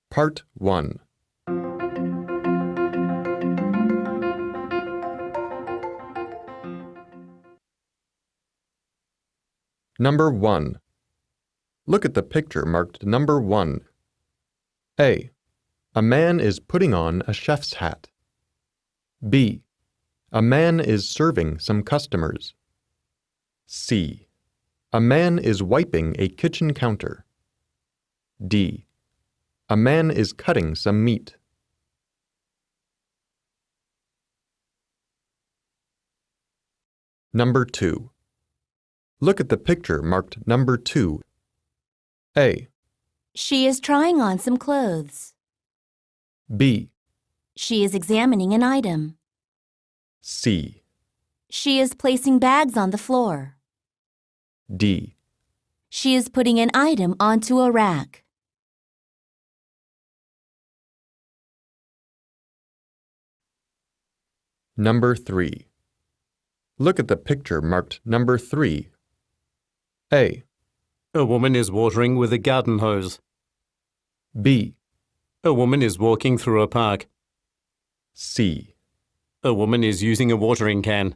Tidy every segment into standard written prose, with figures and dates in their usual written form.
Part 1. Number 1. Look at the picture marked number 1. A. A man is putting on a chef's hat. B. A man is serving some customers. C. A man is wiping a kitchen counter. D. A man is cutting some meat. Number 2. Look at the picture marked number 2. A. She is trying on some clothes. B. She is examining an item. C. She is placing bags on the floor. D. She is putting an item onto a rack. Number 3. Look at the picture marked number 3. A. A woman is watering with a garden hose. B. A woman is walking through a park. C. A woman is using a watering can.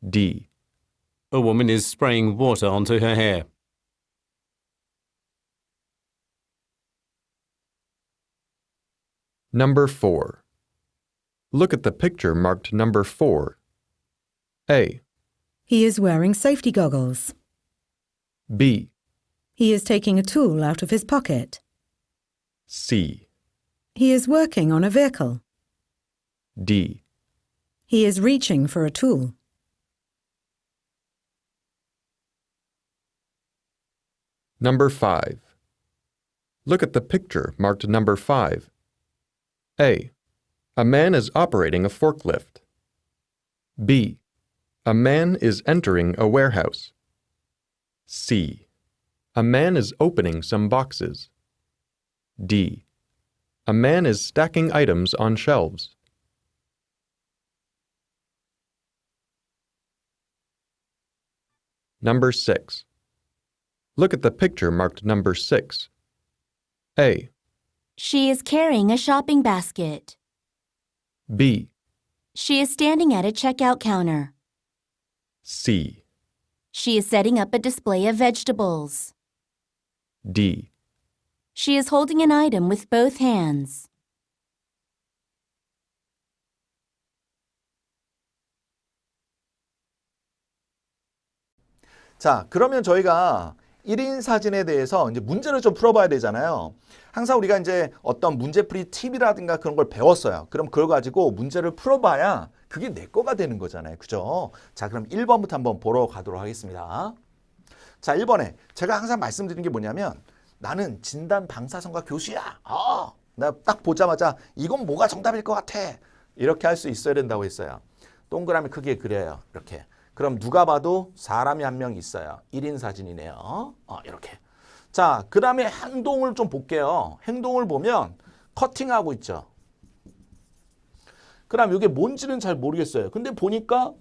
D. A woman is spraying water onto her hair. Number 4. Look at the picture marked number 4. A. He is wearing safety goggles. B. He is taking a tool out of his pocket. C. He is working on a vehicle. D. He is reaching for a tool. Number 5. Look at the picture marked number 5. A. A man is operating a forklift. B. A man is entering a warehouse. C. A man is opening some boxes. D. A man is stacking items on shelves. Number 6. Look at the picture marked number 6. A. She is carrying a shopping basket. B. She is standing at a checkout counter. C. She is setting up a display of vegetables. D. She is holding an item with both hands. 자, 그러면 저희가 1인 사진에 대해서 이제 문제를 좀 풀어봐야 되잖아요. 항상 우리가 이제 어떤 문제풀이 팁이라든가 그런 걸 배웠어요. 그럼 그걸 가지고 문제를 풀어봐야 그게 내 거가 되는 거잖아요. 그죠? 자, 그럼 1번부터 한번 보러 가도록 하겠습니다. 자, 1번에 제가 항상 말씀드린 게 뭐냐면 나는 진단 방사선과 교수야. 나 딱 보자마자 이건 뭐가 정답일 것 같아. 이렇게 할 수 있어야 된다고 했어요. 동그라미 크게 그려요. 이렇게. 그럼 누가 봐도 사람이 한 명 있어요. 1인 사진이네요. 이렇게. 자, 그 다음에 행동을 좀 볼게요. 행동을 보면 커팅하고 있죠. 그 다음 이게 뭔지는 잘 모르겠어요. 근데 보니까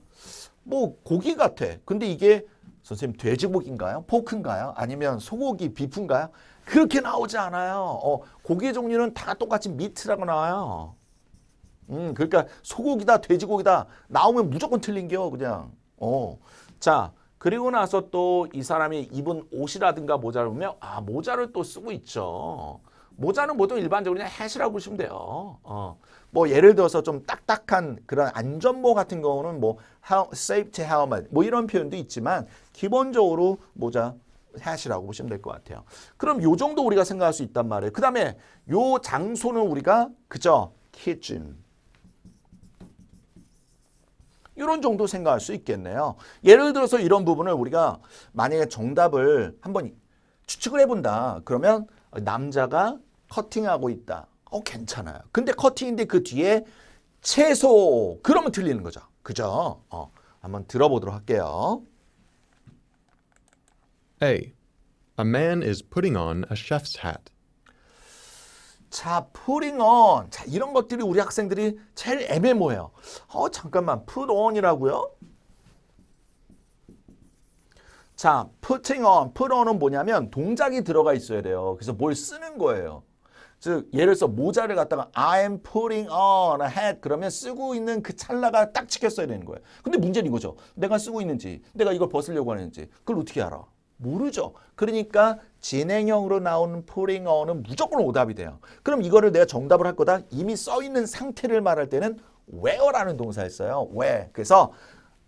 뭐 고기 같아. 근데 이게 선생님 돼지고기인가요? 포크인가요? 아니면 소고기, 비프인가요? 그렇게 나오지 않아요. 고기 종류는 다 똑같이 미트라고 나와요. 그러니까 소고기다, 돼지고기다 나오면 무조건 틀린겨 그냥. 자, 그리고 나서 또 이 사람이 입은 옷이라든가 모자를 보면 모자를 또 쓰고 있죠. 모자는 보통 일반적으로 그냥 햇이라고 보시면 돼요. 뭐 예를 들어서 좀 딱딱한 그런 안전모 같은 경우는 뭐 safety helmet 뭐 이런 표현도 있지만 기본적으로 모자 햇이라고 보시면 될 것 같아요. 그럼 요 정도 우리가 생각할 수 있단 말이에요. 그 다음에 요 장소는 우리가 그죠? kitchen. 이런 정도 생각할 수 있겠네요. 예를 들어서 이런 부분을 우리가 만약에 정답을 한번 추측을 해본다. 그러면 남자가 커팅하고 있다. 괜찮아요. 근데 커팅인데 그 뒤에 채소. 그러면 틀리는 거죠. 그죠? 한번 들어보도록 할게요. A. A man is putting on a chef's hat. 자, putting on. 자, 이런 것들이 우리 학생들이 제일 애매모호해요. 잠깐만. put on이라고요? 자, putting on. put on은 뭐냐면 동작이 들어가 있어야 돼요. 그래서 뭘 쓰는 거예요. 즉 예를 들어서 모자를 갖다가 I'm putting on a hat 그러면 쓰고 있는 그 찰나가 딱 찍혔어야 되는 거예요. 근데 문제는 이거죠. 내가 쓰고 있는지 내가 이걸 벗으려고 하는지 그걸 어떻게 알아? 모르죠. 그러니까 진행형으로 나오는 putting on은 무조건 오답이 돼요. 그럼 이거를 내가 정답을 할 거다. 이미 써 있는 상태를 말할 때는 wear라는 동사를 써요. wear. 그래서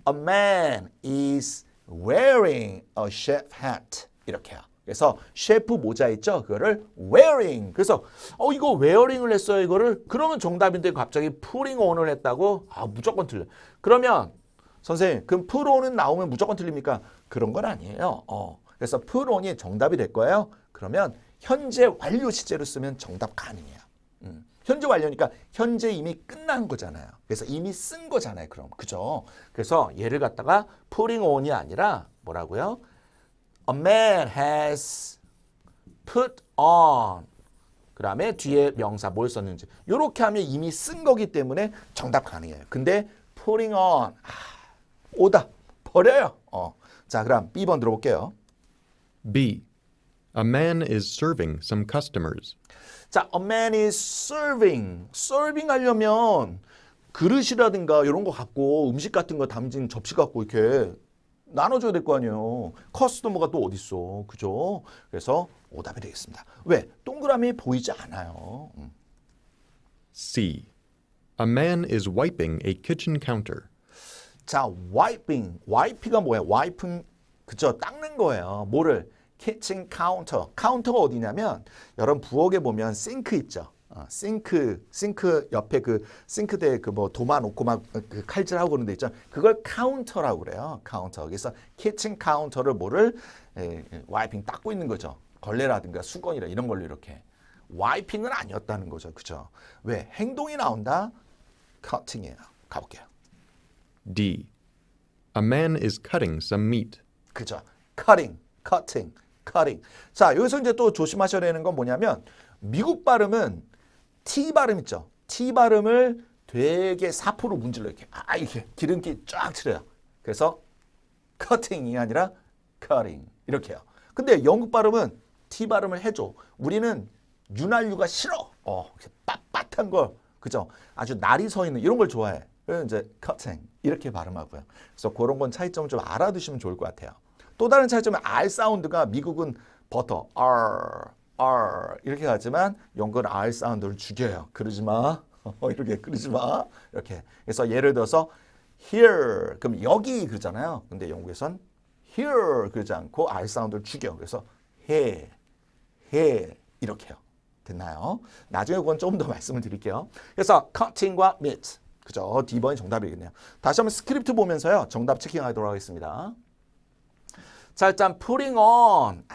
a man is wearing a chef hat 이렇게요. 그래서 셰프 모자 있죠? 그거를 wearing. 그래서 이거 wearing을 했어요. 이거를. 그러면 정답인데 갑자기 putting on을 했다고? 무조건 틀려. 그러면 선생님, 그럼 put on은 나오면 무조건 틀립니까? 그런 건 아니에요. 그래서 put on이 정답이 될 거예요. 그러면 현재 완료 시제로 쓰면 정답 가능해요. 현재 완료니까 현재 이미 끝난 거잖아요. 그래서 이미 쓴 거잖아요. 그럼 그죠? 그래서 얘를 갖다가 putting on이 아니라 뭐라고요? A man has put on. 그 다음에 뒤에 명사 뭘 썼는지. 이렇게 하면 이미 쓴 거기 때문에 정답 가능해요. 근데 putting on. 오다. 버려요. 자, 그럼 B번 들어볼게요. B. A man is serving some customers. 자, a man is serving. serving 하려면 그릇이라든가 이런 거 갖고 음식 같은 거 담진 접시 갖고 이렇게 나눠줘야 될 거 아니에요. 커스터머가 또 어디 있어. 그죠? 그래서 오답이 되겠습니다. 왜? 동그라미 보이지 않아요. C. A man is wiping a kitchen counter. 자, wiping. wipe가 뭐예요? wipe는 그죠? 닦는 거예요. 뭐를? kitchen counter. 카운터가 어디냐면 여러분 부엌에 보면 싱크 있죠. 싱크 옆에 그 싱크대에 그 뭐 도마 놓고 막 그 칼질하고 그런 데 있죠. 그걸 카운터라고 그래요. 카운터. 그래서 키친 카운터를 뭐를 와이핑 닦고 있는 거죠. 걸레라든가 수건이라 이런 걸로 이렇게. 와이핑은 아니었다는 거죠. 그죠? 왜? 행동이 나온다? cutting이에요. 가볼게요. D. A man is cutting some meat. 그죠? cutting. 자, 여기서 이제 또 조심하셔야 되는 건 뭐냐면 미국 발음은 T 발음 있죠. T 발음을 되게 사포로 문질러 이렇게 이렇게 기름기 쫙 칠해요. 그래서 cutting이 아니라 cutting 이렇게 해요. 근데 영국 발음은 T 발음을 해줘. 우리는 윤활유가 싫어. 이렇게 빳빳한 걸 그죠? 아주 날이 서 있는 이런 걸 좋아해. 그래서 이제 cutting 이렇게 발음하고요. 그래서 그런 건 차이점 좀 알아두시면 좋을 것 같아요. 또 다른 차이점은 R 사운드가 미국은 버터 R 이렇게 가지만 영국은 R 사운드를 죽여요. 그러지 마. 이렇게 그러지 마. 이렇게. 그래서 예를 들어서 here 그럼 여기 그러잖아요. 근데 영국에선 here 그러지 않고 R 사운드를 죽여. 그래서 he 이렇게요. 됐나요? 나중에 그건 조금 더 말씀을 드릴게요. 그래서 cutting과 meat. 그죠? D번이 정답이겠네요. 다시 한번 스크립트 보면서요. 정답 체킹하도록 하겠습니다. 자, 일단 putting on.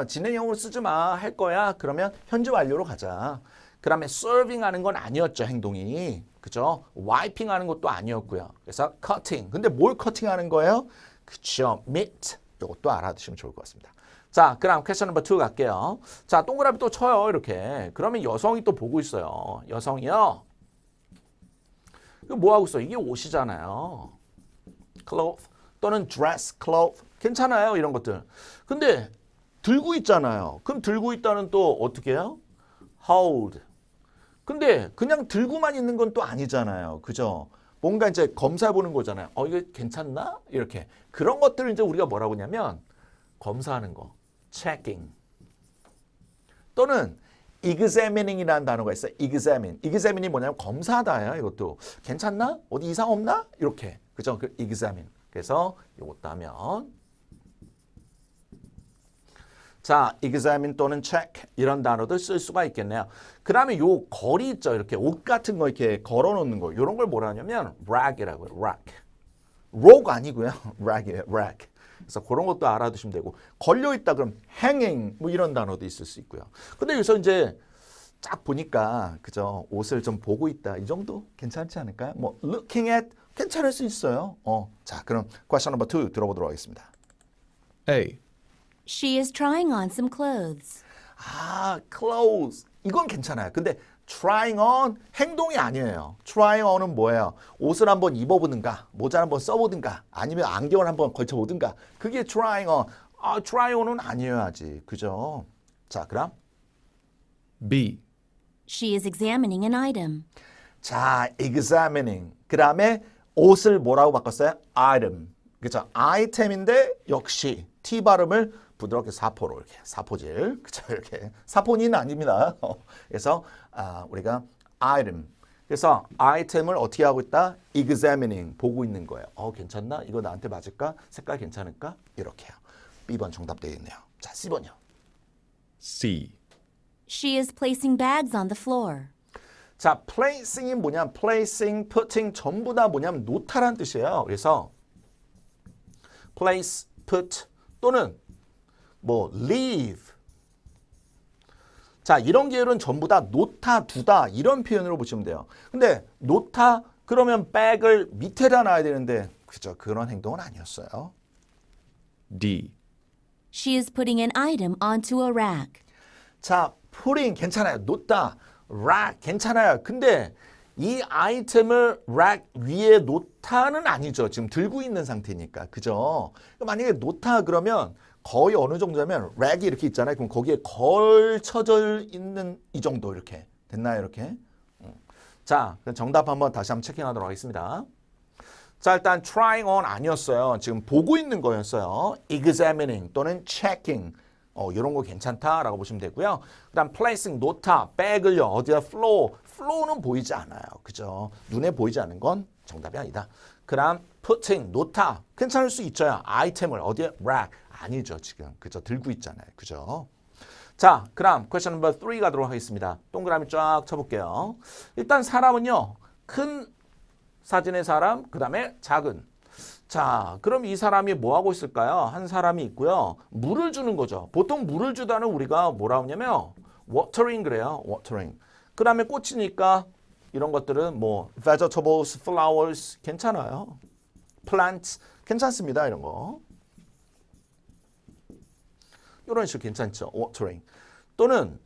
진행형으로 쓰지 마. 할 거야. 그러면 현재 완료로 가자. 그 다음에 serving 하는 건 아니었죠. 행동이. 그죠? wiping 하는 것도 아니었고요. 그래서 cutting. 근데 뭘 cutting 하는 거예요? 그쵸. meat. 이것도 알아두시면 좋을 것 같습니다. 자, 그럼 question number 2 갈게요. 자, 동그라미 또 쳐요. 이렇게. 그러면 여성이 또 보고 있어요. 여성이요. 이거 뭐 하고 있어? 이게 옷이잖아요. cloth 또는 dress, cloth. 괜찮아요. 이런 것들. 근데 들고 있잖아요. 그럼 들고 있다는 또 어떻게 해요? hold. 근데 그냥 들고만 있는 건 또 아니잖아요. 그죠? 뭔가 이제 검사해 보는 거잖아요. 이게 괜찮나? 이렇게. 그런 것들을 이제 우리가 뭐라고 하냐면 검사하는 거. checking. 또는 examining이라는 단어가 있어요. examine이 뭐냐면 검사하다예요. 이것도. 괜찮나? 어디 이상 없나? 이렇게. 그죠? 그 examine. 그래서 이것도 하면 자, examine 또는 check 이런 단어도 쓸 수가 있겠네요. 그 다음에 요 거리 있죠. 이렇게 옷 같은 거 이렇게 걸어놓는 거. 이런 걸 뭐라 하냐면 rag이라고 해요. rag. rag 아니고요. rag이에요. rag. 그래서 그런 것도 알아두시면 되고 걸려있다 그럼 hanging 뭐 이런 단어도 있을 수 있고요. 근데 여기서 이제 쫙 보니까 그죠? 옷을 좀 보고 있다. 이 정도 괜찮지 않을까요? 뭐 looking at 괜찮을 수 있어요. 자, 그럼 question number 2 들어보도록 하겠습니다. A. She is trying on some clothes. clothes. 이건 괜찮아요. 근데 trying on 행동이 아니에요. trying on은 뭐예요? 옷을 한번 입어보든가, 모자를 한번 써보든가, 아니면 안경을 한번 걸쳐보든가. 그게 trying on. try on은 아니어야지. 그죠? 자, 그럼 B. She is examining an item. 자, examining. 그 다음에 옷을 뭐라고 바꿨어요? item. 그죠? 아이템인데 역시 T 발음을 부드럽게 사포로 이렇게 사포질. 그죠? 이렇게 사포니는 아닙니다. 그래서 우리가 item. 그래서 아이템을 어떻게 하고 있다? examining. 보고 있는 거예요. 괜찮나? 이거 나한테 맞을까? 색깔 괜찮을까? 이렇게요. B번 정답 되어 있네요. 자, C번이요. C. She is placing bags on the floor. 자, placing이 뭐냐면 placing, putting 전부 다 뭐냐면 놓다라는 뜻이에요. 그래서 place, put 또는 뭐 leave. 자, 이런 계열은 전부 다 놓다, 두다 이런 표현으로 보시면 돼요. 근데 놓다 그러면 백을 밑에다 놔야 되는데 그죠? 그런 행동은 아니었어요. D. She is putting an item onto a rack. 자, putting 괜찮아요. 놓다. rack 괜찮아요. 근데 이 아이템을 rack 위에 놓다는 아니죠. 지금 들고 있는 상태니까. 그죠? 만약에 놓다 그러면 거의 어느 정도냐면 rack이 이렇게 있잖아요. 그럼 거기에 걸쳐져 있는 이 정도 이렇게. 됐나요? 이렇게. 자, 정답 한번 다시 한번 체킹하도록 하겠습니다. 자, 일단 trying on 아니었어요. 지금 보고 있는 거였어요. examining 또는 checking. 이런 거 괜찮다라고 보시면 되고요. 그 다음 placing, 놓다, 백을요. 어디야? flow는 보이지 않아요. 그죠? 눈에 보이지 않는 건 정답이 아니다. 그 다음 putting, 놓다. 괜찮을 수 있죠. 아이템을 어디에? rack. 아니죠, 지금. 그죠? 들고 있잖아요. 그죠? 자, 그 다음 question number 3 가도록 하겠습니다. 동그라미 쫙 쳐볼게요. 일단 사람은요. 큰 사진의 사람, 그 다음에 작은. 자, 그럼 이 사람이 뭐 하고 있을까요? 한 사람이 있고요. 물을 주는 거죠. 보통 물을 주다는 우리가 뭐라 하냐면 watering 그래요. watering. 그 다음에 꽃이니까 이런 것들은 뭐 vegetables, flowers 괜찮아요. plants 괜찮습니다. 이런 거. 이런 식으로 괜찮죠. watering. 또는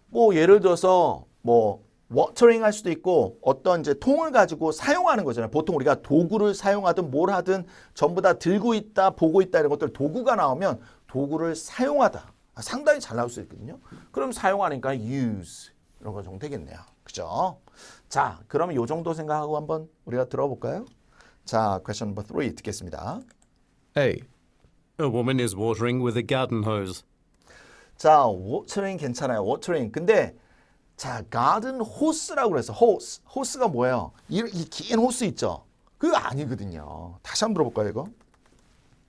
뭐 예를 들어서 뭐 워터링 할 수도 있고 어떤 이제 통을 가지고 사용하는 거잖아요. 보통 우리가 도구를 사용하든 뭘 하든 전부 다 들고 있다, 보고 있다 이런 것들 도구가 나오면 도구를 사용하다. 상당히 잘 나올 수 있거든요. 그럼 사용하니까 use 이런 거 정도 되겠네요. 그죠? 자, 그러면 요 정도 생각하고 한번 우리가 들어볼까요? 자, question number 3 듣겠습니다. A. A woman is watering with a garden hose. 자, 워터링 괜찮아요. 워터링. 근데 자, 가든 호스라고 그래서 호스가 뭐예요? 이 긴 호스 있죠? 그거 아니거든요. 다시 한번 들어볼까요, 이거?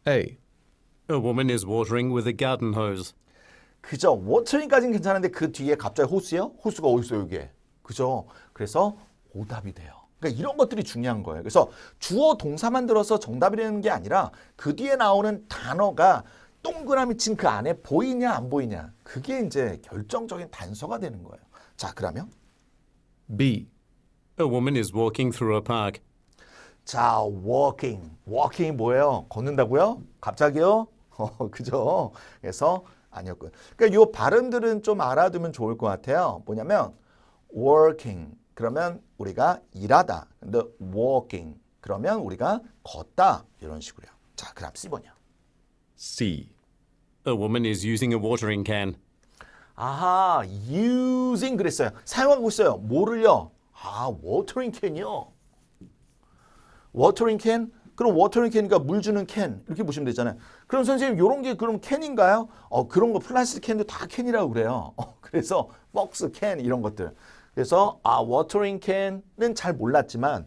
A. A woman is watering with a garden hose. 그죠? 워터링까지는 괜찮은데 그 뒤에 갑자기 호스요? 호스가 어디 있어요, 이게? 그죠? 그래서 오답이 돼요. 그러니까 이런 것들이 중요한 거예요. 그래서 주어 동사만 들어서 정답이 되는 게 아니라 그 뒤에 나오는 단어가 동그라미 친 그 안에 보이냐 안 보이냐 그게 이제 결정적인 단서가 되는 거예요. 자, 그러면 B. A woman is walking through a park. 자, walking이 뭐예요? 걷는다고요? 갑자기요? 그죠? 그래서 아니었고요. 그러니까 이 발음들은 좀 알아두면 좋을 것 같아요. 뭐냐면 working 그러면 우리가 일하다. 근데 walking 그러면 우리가 걷다 이런 식으로요. 자, 그럼 C번이요. C. A woman is using a watering can. 아하, using 그랬어요. 사용하고 있어요. 뭐를요? watering can이요. watering can? 그럼 watering can이니까 물 주는 캔 이렇게 보시면 되잖아요. 그럼 선생님 이런 게 그럼 캔인가요? 그런 거 플라스틱 캔도 다 캔이라고 그래요. 그래서 박스 캔 이런 것들. 그래서 watering can은 잘 몰랐지만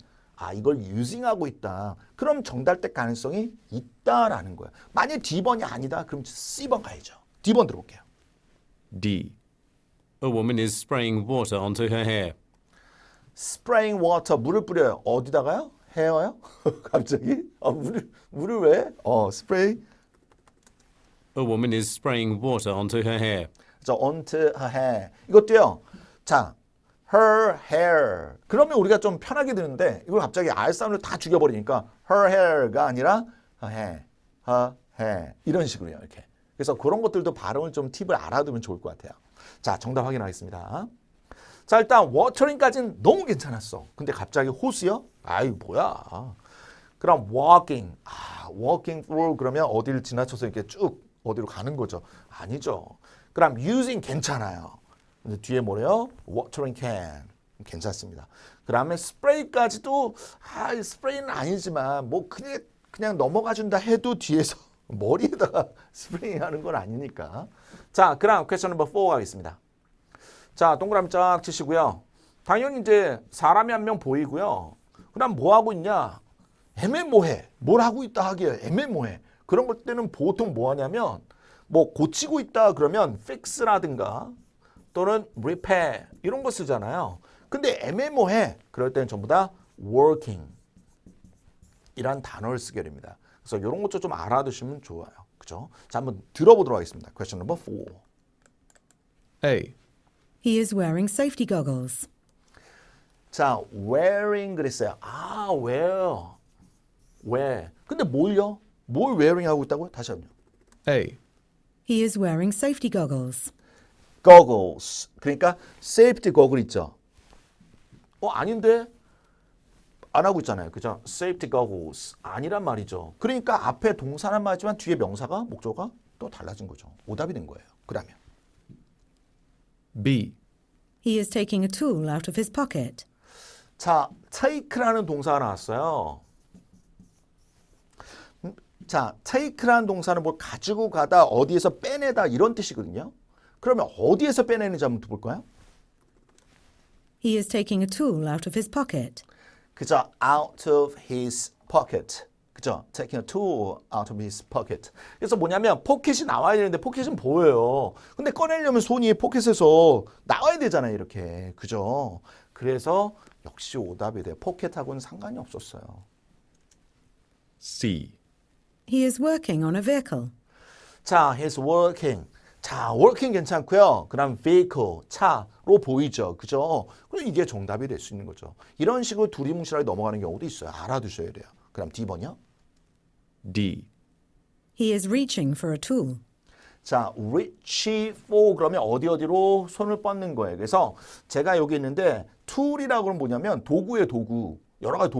이걸 using하고 있다. 그럼 정답될 가능성이 있다라는 거예요. 만약 D번이 아니다. 그럼 C번 가야죠. D번 들어볼게요. D. A woman is spraying water onto her hair. spraying water 물을 뿌려요. 어디다가요? 헤어요? 갑자기? 물을 왜? spray. A woman is spraying water onto her hair. 자, onto her hair. 이것도요. 자, her hair. 그러면 우리가 좀 편하게 드는데 이걸 갑자기 R 사운드를 다 죽여버리니까 her hair가 아니라 her hair 이런 식으로요. 이렇게. 그래서 그런 것들도 발음을 좀 팁을 알아두면 좋을 것 같아요. 자, 정답 확인하겠습니다. 자, 일단 워터링까지는 너무 괜찮았어. 근데 갑자기 호스요? 뭐야. 그럼 walking. walking through 그러면 어디를 지나쳐서 이렇게 쭉 어디로 가는 거죠. 아니죠. 그럼 using 괜찮아요. 근데 뒤에 뭐래요? watering can. 괜찮습니다. 그 다음에 스프레이까지도 스프레이는 아니지만 뭐 그냥 넘어가 준다 해도 뒤에서 머리에다가 스프레이 하는 건 아니니까. 자, 그럼 퀘스천 넘버 4 가겠습니다. 자, 동그라미 쫙 치시고요. 당연히 이제 사람이 한 명 보이고요. 그다음 뭐 하고 있냐? 애매모호해. 뭘 하고 있다 하기에 애매모호해. 그런 것 때는 보통 뭐 하냐면 뭐 고치고 있다 그러면 fix라든가 또는 repair 이런 거 쓰잖아요. 근데 애매모호해. 그럴 때는 전부 다 working 이란 단어를 쓰게 됩니다. 그래서 이런 것도 좀 알아두시면 좋아요. 그죠? 자, 한번 들어보도록 하겠습니다. Question number 4. A. He is wearing safety goggles. 자, wearing 그랬어요. wear. 근데 뭘요? 뭘 wearing 하고 있다고요? 다시 한번요. A. He is wearing safety goggles. goggles. 그러니까 safety goggle 있죠. 아닌데? 안 하고 있잖아요. 그죠? safety goggles. 아니란 말이죠. 그러니까 앞에 동사란 말이지만 뒤에 명사가, 목조가 또 달라진 거죠. 오답이 된 거예요. 그러면 B. He is taking a tool out of his pocket. 자, take라는 동사가 나왔어요. 자, take라는 동사는 뭘 가지고 가다, 어디에서 빼내다 이런 뜻이거든요. 그러면 어디에서 빼내는지 한번 볼까요? He is taking a tool out of his pocket. 그죠? out of his pocket. 그죠? taking a tool out of his pocket. 그래서 뭐냐면 포켓이 나와야 되는데 포켓은 보여요. 근데 꺼내려면 손이 포켓에서 나와야 되잖아요. 이렇게. 그죠? 그래서 역시 오답이 돼요. 포켓하고는 상관이 없었어요. C. He is working on a vehicle. 자, he's working. 자, working 괜찮고요. 그 다음 vehicle, 차로 보이죠. 그죠? 그럼 이게 정답이 될 수 있는 거죠. 이런 식으로 두리뭉실하게 넘어가는 경우도 있어요. 알아두셔야 돼요. 그럼 D번이요. D. He is reaching for a tool. 자, reach for 그러면 어디로 손을 뻗는 거예요. 그래서 제가 여기 있는데 tool이라고 그러면 뭐냐면 도구예요, 도구. 여러 가지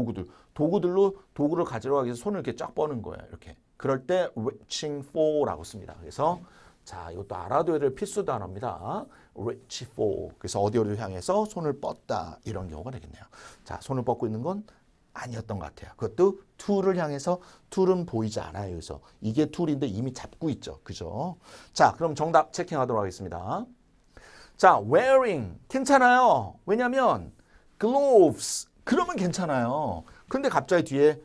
도구들로 도구를 가지러 가기 위해서 손을 이렇게 쫙 뻗는 거예요. 이렇게. 그럴 때 reaching for라고 씁니다. 그래서 자, 이것도 알아둬야 될 필수 단어입니다. reach for. 그래서 어디를 향해서 손을 뻗다 이런 경우가 되겠네요. 자, 손을 뻗고 있는 건 아니었던 것 같아요. 그것도 tool을 향해서 tool은 보이지 않아요. 그래서 이게 tool인데 이미 잡고 있죠. 그죠? 자, 그럼 정답 체킹하도록 하겠습니다. 자, wearing 괜찮아요. 왜냐면 gloves 그러면 괜찮아요. 근데 갑자기 뒤에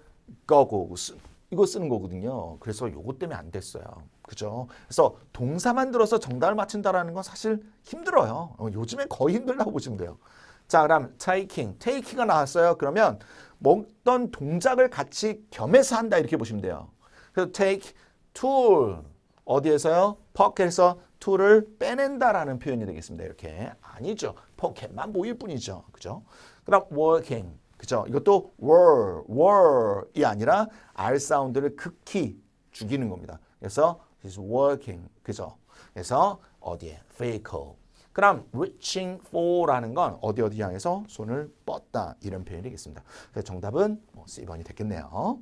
goggles 이거 쓰는 거거든요. 그래서 요것 때문에 안 됐어요. 그죠? 그래서 동사만 들어서 정답을 맞춘다라는 건 사실 힘들어요. 요즘에 거의 힘들다고 보시면 돼요. 자, 그럼 taking가 나왔어요. 그러면 어떤 동작을 같이 겸해서 한다 이렇게 보시면 돼요. 그래서 take tool 어디에서요? pocket에서 tool을 빼낸다라는 표현이 되겠습니다. 이렇게 아니죠. 포켓만 보일 뿐이죠. 그죠? 그다음 working 그죠? 이것도 were이 아니라 R 사운드를 극히 죽이는 겁니다. 그래서 he's working 그죠? 그래서 어디에? vehicle. 그럼 reaching for라는 건 어디 향해서 손을 뻗다 이런 표현이 되겠습니다. 그래서 정답은 C번이 됐겠네요.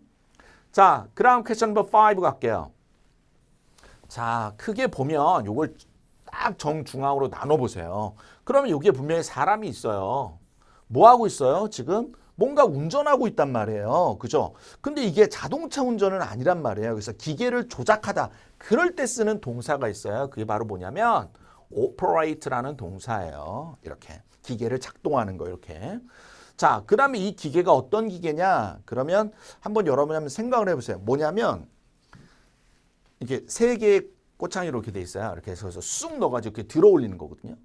자, 그다음 퀘스천 넘버 5 갈게요. 자, 크게 보면 요걸 딱 정중앙으로 나눠보세요. 그러면 여기에 분명히 사람이 있어요. 뭐 하고 있어요? 지금 뭔가 운전하고 있단 말이에요. 그죠? 근데 이게 자동차 운전은 아니란 말이에요. 그래서 기계를 조작하다. 그럴 때 쓰는 동사가 있어요. 그게 바로 뭐냐면 operate라는 동사예요. 이렇게 기계를 작동하는 거 이렇게. 자, 그 다음에 이 기계가 어떤 기계냐? 그러면 한번 여러분이 한번 생각을 해보세요. 뭐냐면 이렇게 세 개의 꼬창이 이렇게 돼 있어요. 이렇게 해서 쑥 넣어가지고 이렇게 들어 올리는 거거든요.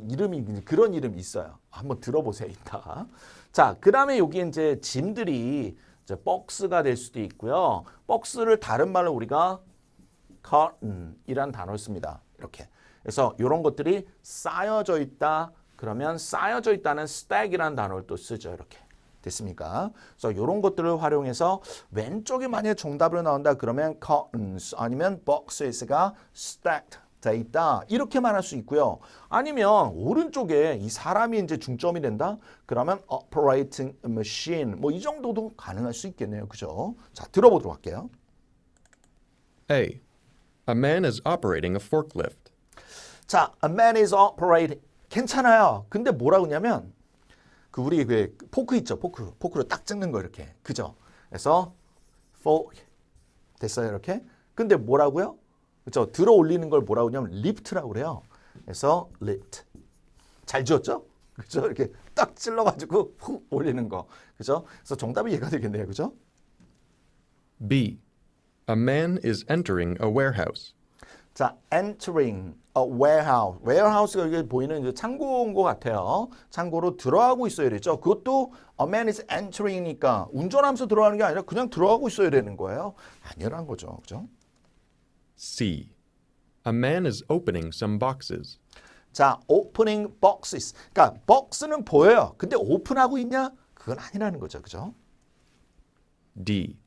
이름이 그런 이름이 있어요. 한번 들어보세요, 이따가. 자, 그 다음에 여기 이제 짐들이 이제 박스가 될 수도 있고요. 박스를 다른 말로 우리가 carton이란 단어를 씁니다. 이렇게. 그래서 이런 것들이 쌓여져 있다. 그러면 쌓여져 있다는 stack이라는 단어를 또 쓰죠. 이렇게. 됐습니까? 그래서 이런 것들을 활용해서 왼쪽에 만약에 정답으로 나온다. 그러면 cartons 아니면 boxes가 stacked 돼 있다. 이렇게 말할 수 있고요. 아니면 오른쪽에 이 사람이 이제 중점이 된다. 그러면 operating a machine 뭐 이 정도도 가능할 수 있겠네요. 그죠? 자, 들어보도록 할게요. A. A man is operating a forklift. 자, a man is operating 괜찮아요. 근데 뭐라고 하냐면 그 우리 그 포크 있죠. 포크로 딱 찍는 거 이렇게. 그죠? 그래서 fork 됐어요. 이렇게. 근데 뭐라고요? 그죠? 들어 올리는 걸 뭐라고 하냐면 lift라고 그래요. 그래서 lift. 잘 지었죠? 그죠? 이렇게 딱 찔러가지고 훅 올리는 거. 그죠? 그래서 정답이 이해가 되겠네요. 그죠? B. A man is entering a warehouse. 자, entering a warehouse. warehouse가 여기 보이는 이제 창고인 것 같아요. 창고로 들어가고 있어야 되죠. 그것도 a man is entering이니까 운전하면서 들어가는 게 아니라 그냥 들어가고 있어야 되는 거예요. 아니란 거죠. 그죠? C. A man is opening some boxes. 자, opening boxes. 그러니까 box는 보여요. 근데 오픈하고 있냐? 그건 아니라는 거죠. 그죠? D.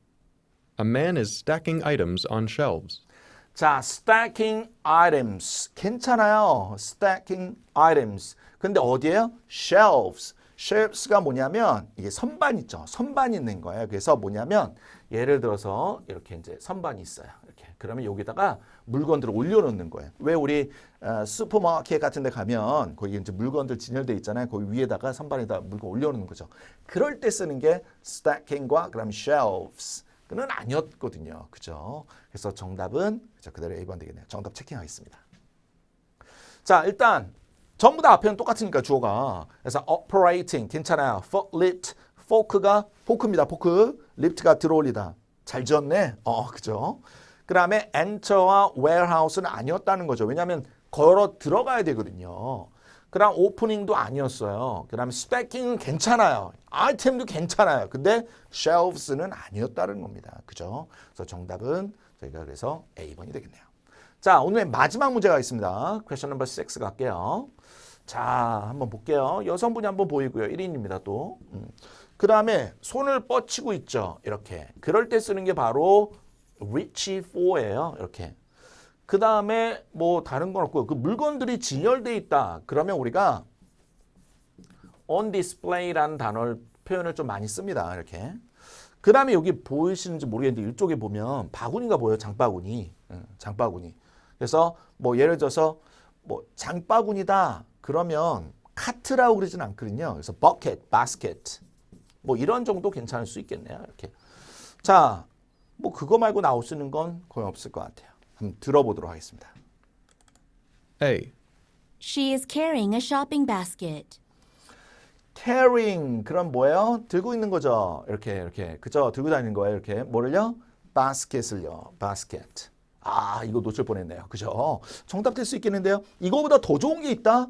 A man is stacking items on shelves. 자, stacking items. 괜찮아요. stacking items. 근데 어디에요? shelves. shelves가 뭐냐면 이게 선반 있죠. 선반이 있는 거예요. 그래서 뭐냐면 예를 들어서 이렇게 이제 선반이 있어요. 이렇게. 그러면 여기다가 물건들을 올려놓는 거예요. 왜 우리 슈퍼마켓 같은 데 가면 거기 이제 물건들 진열돼 있잖아요. 거기 위에다가 선반에다 물건 올려놓는 거죠. 그럴 때 쓰는 게 stacking과 그다음 shelves. 그는 아니었거든요. 그죠? 그래서 정답은 그대로 A번 되겠네요. 정답 체킹하겠습니다. 자, 일단 전부 다 앞에는 똑같으니까 주어가. 그래서 operating 괜찮아요. forklift, fork가 포크입니다. 포크. lift가 들어올리다. 잘 지었네. 그죠? 그 다음에 enter와 warehouse는 아니었다는 거죠. 왜냐하면 걸어 들어가야 되거든요. 그 다음 오프닝도 아니었어요. 그 다음에 스태킹은 괜찮아요. 아이템도 괜찮아요. 근데 shelves는 아니었다는 겁니다. 그죠? 그래서 정답은 저희가 그래서 A번이 되겠네요. 자, 오늘의 마지막 문제가 있습니다. question number 6 갈게요. 자, 한번 볼게요. 여성분이 한번 보이고요. 1인입니다, 또. 그 다음에 손을 뻗치고 있죠. 이렇게. 그럴 때 쓰는 게 바로 reach for예요. 이렇게. 그 다음에 뭐 다른 건 없고요. 그 물건들이 진열돼 있다. 그러면 우리가 on display라는 단어를 표현을 좀 많이 씁니다. 이렇게. 그 다음에 여기 보이시는지 모르겠는데 이쪽에 보면 바구니가 보여요. 장바구니. 장바구니. 그래서 뭐 예를 들어서 뭐 장바구니다. 그러면 카트라고 그러진 않거든요. 그래서 bucket, basket. 뭐 이런 정도 괜찮을 수 있겠네요. 이렇게. 자, 뭐 그거 말고 나올 수 있는 건 거의 없을 것 같아요. 한번 들어보도록 하겠습니다. A. She is carrying a shopping basket. carrying 그럼 뭐예요? 들고 있는 거죠. 이렇게 그죠? 들고 다니는 거예요. 이렇게 뭐를요? basket을요. basket. 아, 이거 놓칠 뻔했네요. 그죠? 정답 될 수 있겠는데요. 이거보다 더 좋은 게 있다?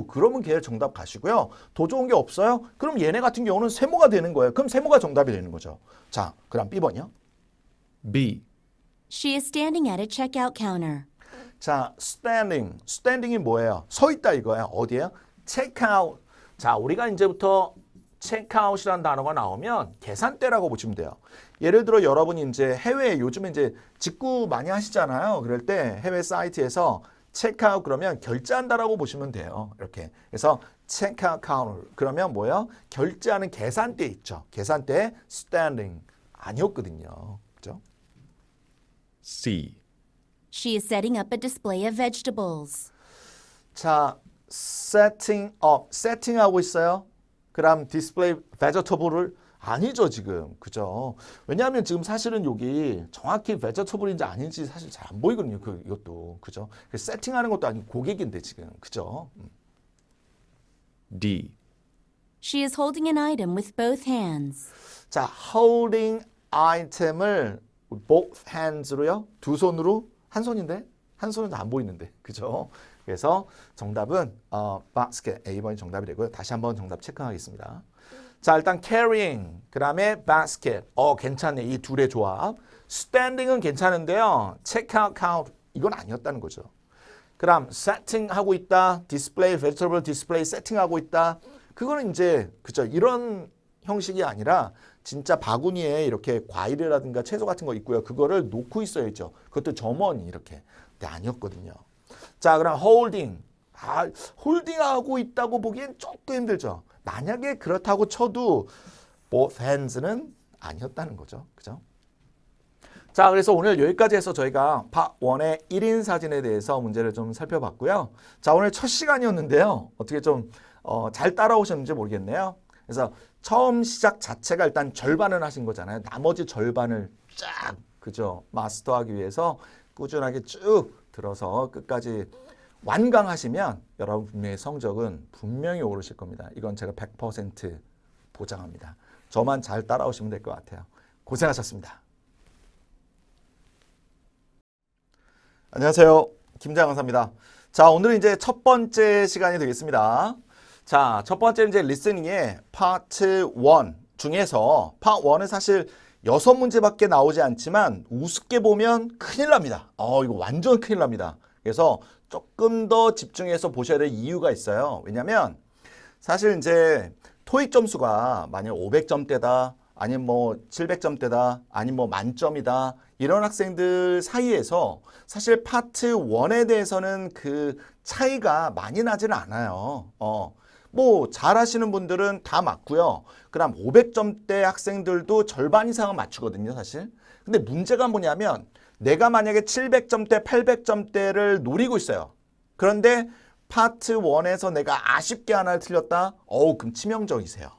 그러면 걔 정답 가시고요. 더 좋은 게 없어요? 그럼 얘네 같은 경우는 세모가 되는 거예요. 그럼 세모가 정답이 되는 거죠. 자, 그럼 B번이요. B. She is standing at a checkout counter. 자, standing이 뭐예요? 서 있다 이거예요. 어디예요? checkout. 자, 우리가 이제부터 checkout이라는 단어가 나오면 계산대라고 보시면 돼요. 예를 들어 여러분이 이제 해외에 요즘에 이제 직구 많이 하시잖아요. 그럴 때 해외 사이트에서 checkout 그러면 결제한다라고 보시면 돼요. 이렇게. 그래서 checkout counter 그러면 뭐예요? 결제하는 계산대 있죠. 계산대 standing 아니었거든요. 그죠? C. She is setting up a display of vegetables. 자, 세팅하고 있어요. 그럼 디스플레이 vegetable을 아니죠 지금. 그죠? 왜냐하면 지금 사실은 여기 정확히 vegetable인지 아닌지 사실 잘 안 보이거든요. 이것도. 그죠? 세팅하는 것도 아니고 고객인데 지금. 그죠? D. She is holding an item with both hands. 자, holding item을 both hands로요. 두 손으로. 한 손인데? 한 손은 안 보이는데. 그죠? 그래서 정답은 basket A번이 정답이 되고요. 다시 한번 정답 체크하겠습니다. 자, 일단 carrying, 그 다음에 basket. 괜찮네. 이 둘의 조합. standing은 괜찮은데요. checkout count 이건 아니었다는 거죠. 그 다음 setting하고 있다. display, vegetable display setting하고 있다. 그거는 이제 그죠? 이런 형식이 아니라 진짜 바구니에 이렇게 과일이라든가 채소 같은 거 있고요. 그거를 놓고 있어야죠. 그것도 점원이 이렇게. 근데 아니었거든요. 자, 그럼 holding. 홀딩하고 있다고 보기엔 조금 힘들죠. 만약에 그렇다고 쳐도 both hands는 아니었다는 거죠. 그죠? 자, 그래서 오늘 여기까지 해서 저희가 파 1의 1인 사진에 대해서 문제를 좀 살펴봤고요. 자, 오늘 첫 시간이었는데요. 어떻게 좀 잘 따라오셨는지 모르겠네요. 그래서 처음 시작 자체가 일단 절반은 하신 거잖아요. 나머지 절반을 쫙 그죠? 마스터하기 위해서 꾸준하게 쭉 들어서 끝까지 완강하시면 여러분 분명히 성적은 분명히 오르실 겁니다. 이건 제가 100% 보장합니다. 저만 잘 따라오시면 될 것 같아요. 고생하셨습니다. 안녕하세요. 김장 강사입니다. 자, 오늘은 이제 첫 번째 시간이 되겠습니다. 자, 첫 번째 이제 리스닝의 파트 1 중에서 파트 1은 사실 6문제밖에 나오지 않지만 우습게 보면 큰일 납니다. 이거 완전 큰일 납니다. 그래서 조금 더 집중해서 보셔야 될 이유가 있어요. 왜냐면 사실 이제 토익 점수가 만약 500점대다 아니면 뭐 700점대다 아니면 뭐 만점이다 이런 학생들 사이에서 사실 파트 1에 대해서는 그 차이가 많이 나지는 않아요. 뭐 잘하시는 분들은 다 맞고요. 그다음 500점대 학생들도 절반 이상은 맞추거든요, 사실. 근데 문제가 뭐냐면 내가 만약에 700점대, 800점대를 노리고 있어요. 그런데 파트 1에서 내가 아쉽게 하나를 틀렸다? 그럼 치명적이세요.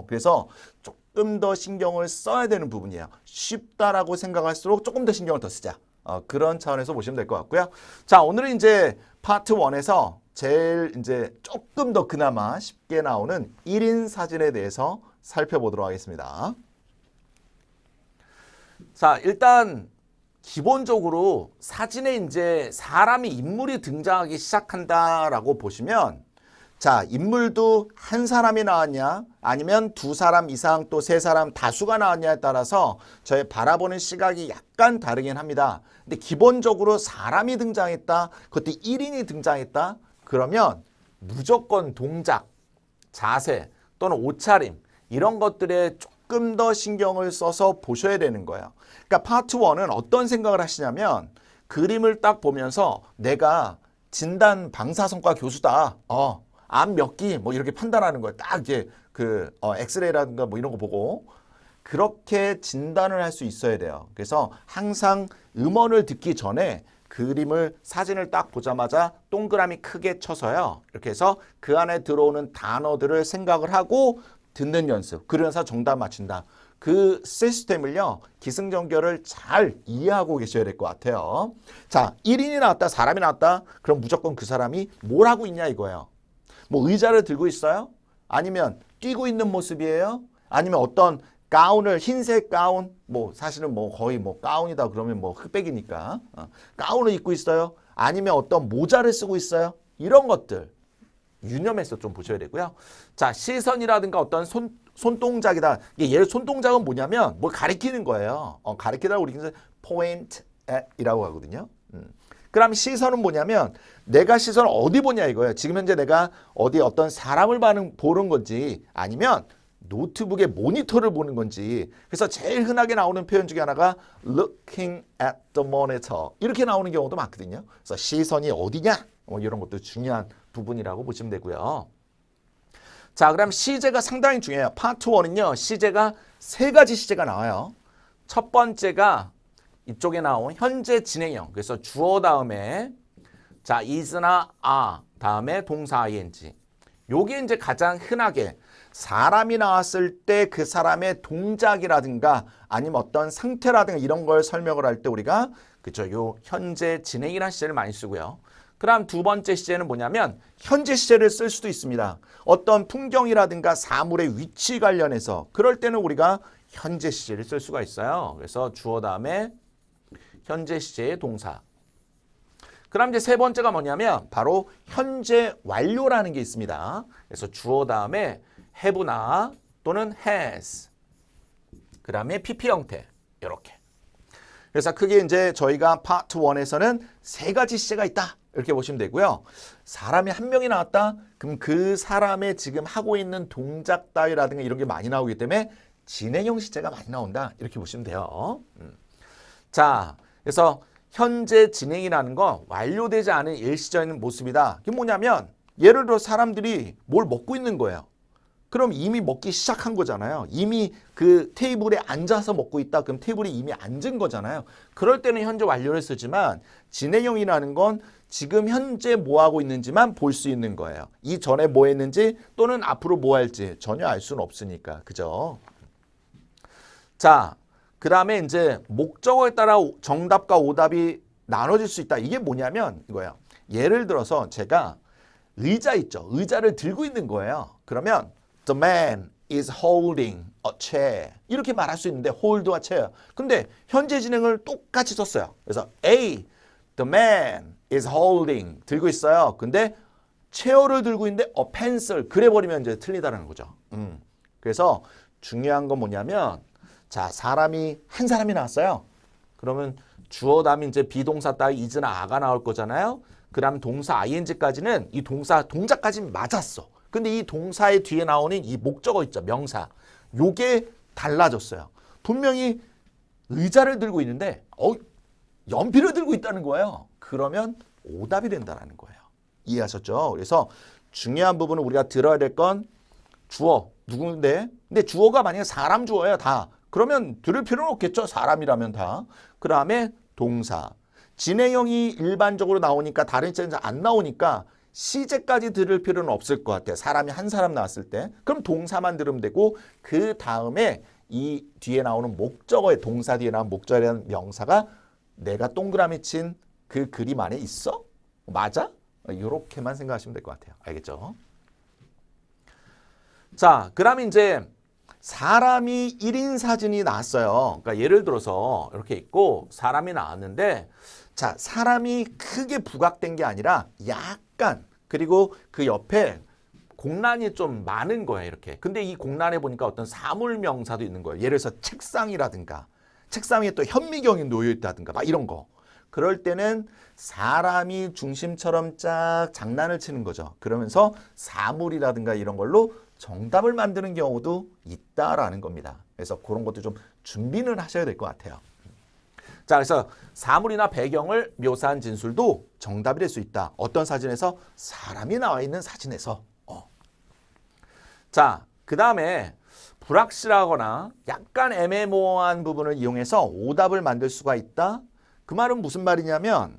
그래서 조금 더 신경을 써야 되는 부분이에요. 쉽다라고 생각할수록 조금 더 신경을 더 쓰자. 그런 차원에서 보시면 될 것 같고요. 자, 오늘은 이제 파트 1에서 제일 이제 조금 더 그나마 쉽게 나오는 1인 사진에 대해서 살펴보도록 하겠습니다. 자, 일단 기본적으로 사진에 이제 사람이 인물이 등장하기 시작한다라고 보시면 자, 인물도 한 사람이 나왔냐 아니면 두 사람 이상 또 세 사람 다수가 나왔냐에 따라서 저의 바라보는 시각이 약간 다르긴 합니다. 근데 기본적으로 사람이 등장했다, 그것도 1인이 등장했다 그러면 무조건 동작, 자세 또는 옷차림 이런 것들에 조금 더 신경을 써서 보셔야 되는 거예요. 그러니까 파트 1은 어떤 생각을 하시냐면 그림을 딱 보면서 내가 진단 방사선과 교수다. 암 몇 기 뭐 이렇게 판단하는 거예요. 딱 이제 그 엑스레이라든가 뭐 이런 거 보고 그렇게 진단을 할 수 있어야 돼요. 그래서 항상 음원을 듣기 전에 그림을 사진을 딱 보자마자 동그라미 크게 쳐서요. 이렇게 해서 그 안에 들어오는 단어들을 생각을 하고 듣는 연습. 그러면서 정답 맞춘다. 그 시스템을요. 기승전결을 잘 이해하고 계셔야 될 것 같아요. 자, 1인이 나왔다. 사람이 나왔다. 그럼 무조건 그 사람이 뭘 하고 있냐 이거예요. 뭐 의자를 들고 있어요? 아니면 뛰고 있는 모습이에요? 아니면 어떤 가운을 흰색 가운 뭐 사실은 뭐 거의 뭐 가운이다 그러면 뭐 흑백이니까 가운을 입고 있어요? 아니면 어떤 모자를 쓰고 있어요? 이런 것들 유념해서 좀 보셔야 되고요. 자, 시선이라든가 어떤 손동작이다. 이게 얘를 손동작은 뭐냐면 뭘 가리키는 거예요. 가리키다 우리 포인트이라고 하거든요. 그럼 시선은 뭐냐면 내가 시선을 어디 보냐 이거예요. 지금 현재 내가 어디 어떤 사람을 보는 건지 아니면 노트북의 모니터를 보는 건지. 그래서 제일 흔하게 나오는 표현 중에 하나가 looking at the monitor 이렇게 나오는 경우도 많거든요. 그래서 시선이 어디냐 뭐 이런 것도 중요한 부분이라고 보시면 되고요. 자, 그럼 시제가 상당히 중요해요. 파트 1은요. 시제가 세 가지 시제가 나와요. 첫 번째가 이쪽에 나온 현재 진행형. 그래서 주어 다음에 자, is나 are 다음에 동사 ing. 요게 이제 가장 흔하게 사람이 나왔을 때 그 사람의 동작이라든가 아니면 어떤 상태라든가 이런 걸 설명을 할 때 우리가 그죠? 요 현재 진행이라는 시제를 많이 쓰고요. 그다음 두 번째 시제는 뭐냐면 현재 시제를 쓸 수도 있습니다. 어떤 풍경이라든가 사물의 위치 관련해서 그럴 때는 우리가 현재 시제를 쓸 수가 있어요. 그래서 주어 다음에 현재 시제의 동사. 그럼 이제 세 번째가 뭐냐면 바로 현재 완료라는 게 있습니다. 그래서 주어 다음에 have나 또는 has. 그 다음에 PP 형태. 이렇게. 그래서 크게 이제 저희가 파트 1에서는 세 가지 시제가 있다. 이렇게 보시면 되고요. 사람이 한 명이 나왔다. 그럼 그 사람의 지금 하고 있는 동작 따위라든가 이런 게 많이 나오기 때문에 진행형 시제가 많이 나온다. 이렇게 보시면 돼요. 자, 그래서 현재 진행이라는 건 완료되지 않은 일시적인 모습이다. 이게 뭐냐면 예를 들어 사람들이 뭘 먹고 있는 거예요. 그럼 이미 먹기 시작한 거잖아요. 이미 그 테이블에 앉아서 먹고 있다. 그럼 테이블에 이미 앉은 거잖아요. 그럴 때는 현재 완료를 쓰지만 진행형이라는 건 지금 현재 뭐 하고 있는지만 볼 수 있는 거예요. 이 전에 뭐 했는지 또는 앞으로 뭐 할지 전혀 알 수는 없으니까. 그죠? 자, 그 다음에 이제 목적어에 따라 정답과 오답이 나눠질 수 있다. 이게 뭐냐면 이거예요. 예를 들어서 제가 의자 있죠. 의자를 들고 있는 거예요. 그러면 The man is holding a chair. 이렇게 말할 수 있는데 hold와 chair. 근데 현재 진행을 똑같이 썼어요. 그래서 A, the man is holding. 들고 있어요. 근데 체어를 들고 있는데 a pencil. 그래버리면 이제 틀리다는 거죠. 그래서 중요한 건 뭐냐면 자, 한 사람이 나왔어요. 그러면 주어 다음에 이제 비동사 따위 is나 a가 나올 거잖아요. 그 다음 동사 ing까지는 이 동작까지는 맞았어. 근데 이 동사의 뒤에 나오는 이 목적어 있죠. 명사. 요게 달라졌어요. 분명히 의자를 들고 있는데 연필을 들고 있다는 거예요. 그러면 오답이 된다는 거예요. 이해하셨죠? 그래서 중요한 부분은 우리가 들어야 될 건 주어. 누군데? 근데 주어가 만약에 사람 주어예요. 다. 그러면 들을 필요는 없겠죠. 사람이라면 다. 그 다음에 동사. 진행형이 일반적으로 나오니까 다른 시제는 안 나오니까 시제까지 들을 필요는 없을 것 같아요. 사람이 한 사람 나왔을 때. 그럼 동사만 들으면 되고 그 다음에 이 뒤에 나오는 목적어의 동사 뒤에 나오는 목적어라는 명사가 내가 동그라미 친 그 그림 안에 있어? 맞아? 이렇게만 생각하시면 될 것 같아요. 알겠죠? 자, 그 다음에 이제 사람이 1인 사진이 나왔어요. 그러니까 예를 들어서 이렇게 있고 사람이 나왔는데 자, 사람이 크게 부각된 게 아니라 약간 그리고 그 옆에 공란이 좀 많은 거예요. 이렇게. 근데 이 공란에 보니까 어떤 사물 명사도 있는 거예요. 예를 들어서 책상이라든가 책상 위에 또 현미경이 놓여 있다든가 막 이런 거. 그럴 때는 사람이 중심처럼 쫙 장난을 치는 거죠. 그러면서 사물이라든가 이런 걸로 정답을 만드는 경우도 있다라는 겁니다. 그래서 그런 것도 좀 준비는 하셔야 될 것 같아요. 자, 그래서 사물이나 배경을 묘사한 진술도 정답이 될 수 있다. 어떤 사진에서? 사람이 나와 있는 사진에서. 자, 그 다음에 불확실하거나 약간 애매모호한 부분을 이용해서 오답을 만들 수가 있다. 그 말은 무슨 말이냐면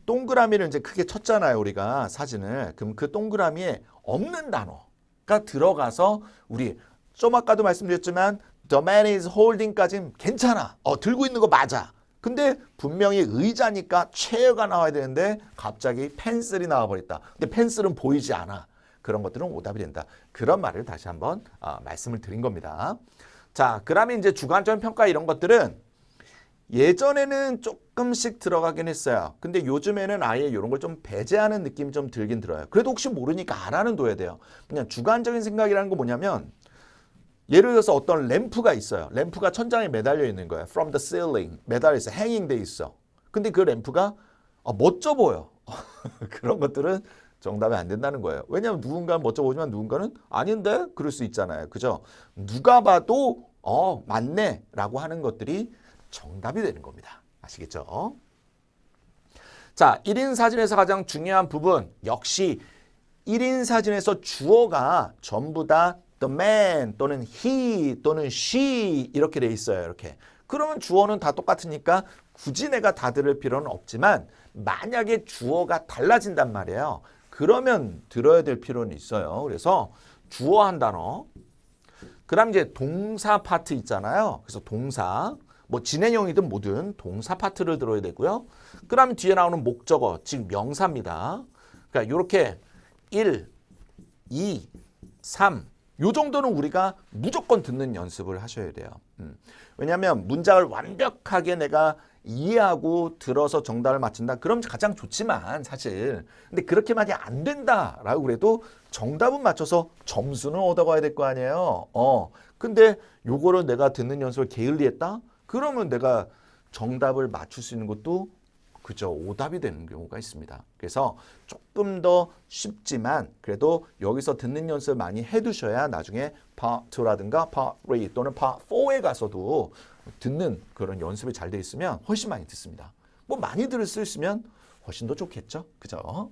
동그라미를 이제 크게 쳤잖아요. 우리가 사진을. 그럼 그 동그라미에 없는 단어가 들어가서 우리 좀 아까도 말씀드렸지만 The man is holding까지는 괜찮아. 들고 있는 거 맞아. 근데 분명히 의자니까 체어가 나와야 되는데 갑자기 펜슬이 나와버렸다. 근데 펜슬은 보이지 않아. 그런 것들은 오답이 된다. 그런 말을 다시 한번 말씀을 드린 겁니다. 자, 그 다음에 이제 주관적인 평가 이런 것들은 예전에는 조금씩 들어가긴 했어요. 근데 요즘에는 아예 이런 걸 좀 배제하는 느낌이 좀 들긴 들어요. 그래도 혹시 모르니까 알아는 둬야 돼요. 그냥 주관적인 생각이라는 거 뭐냐면 예를 들어서 어떤 램프가 있어요. 램프가 천장에 매달려 있는 거예요. From the ceiling. 매달려 있어. hanging 돼 있어. 근데 그 램프가 멋져 보여. 그런 것들은 정답이 안 된다는 거예요. 왜냐하면 누군가는 멋져 보지만 누군가는 아닌데? 그럴 수 있잖아요. 그죠? 누가 봐도 맞네 라고 하는 것들이 정답이 되는 겁니다. 아시겠죠? 자, 1인 사진에서 가장 중요한 부분 역시 1인 사진에서 주어가 전부 다 the man 또는 he 또는 she 이렇게 돼 있어요. 이렇게. 그러면 주어는 다 똑같으니까 굳이 내가 다 들을 필요는 없지만 만약에 주어가 달라진단 말이에요. 그러면 들어야 될 필요는 있어요. 그래서 주어 한 단어. 그 다음 이제 동사 파트 있잖아요. 그래서 동사. 뭐 진행형이든 뭐든 동사 파트를 들어야 되고요. 그 다음에 뒤에 나오는 목적어, 즉 명사입니다. 그러니까 이렇게 1, 2, 3 요 정도는 우리가 무조건 듣는 연습을 하셔야 돼요. 왜냐하면 문장을 완벽하게 내가 이해하고 들어서 정답을 맞춘다. 그럼 가장 좋지만 사실. 근데 그렇게 만약에 안 된다라고 그래도 정답은 맞춰서 점수는 얻어가야 될 거 아니에요. 근데 요거를 내가 듣는 연습을 게을리했다? 그러면 내가 정답을 맞출 수 있는 것도 그저 오답이 되는 경우가 있습니다. 그래서 조금 더 쉽지만 그래도 여기서 듣는 연습을 많이 해두셔야 나중에 Part 2라든가 Part 3 또는 Part 4에 가서도 듣는 그런 연습이 잘 돼 있으면 훨씬 많이 듣습니다. 뭐 많이 들을 수 있으면 훨씬 더 좋겠죠. 그죠?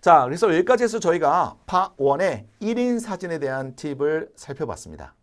자, 그래서 여기까지 해서 저희가 파 1의 1인 사진에 대한 팁을 살펴봤습니다.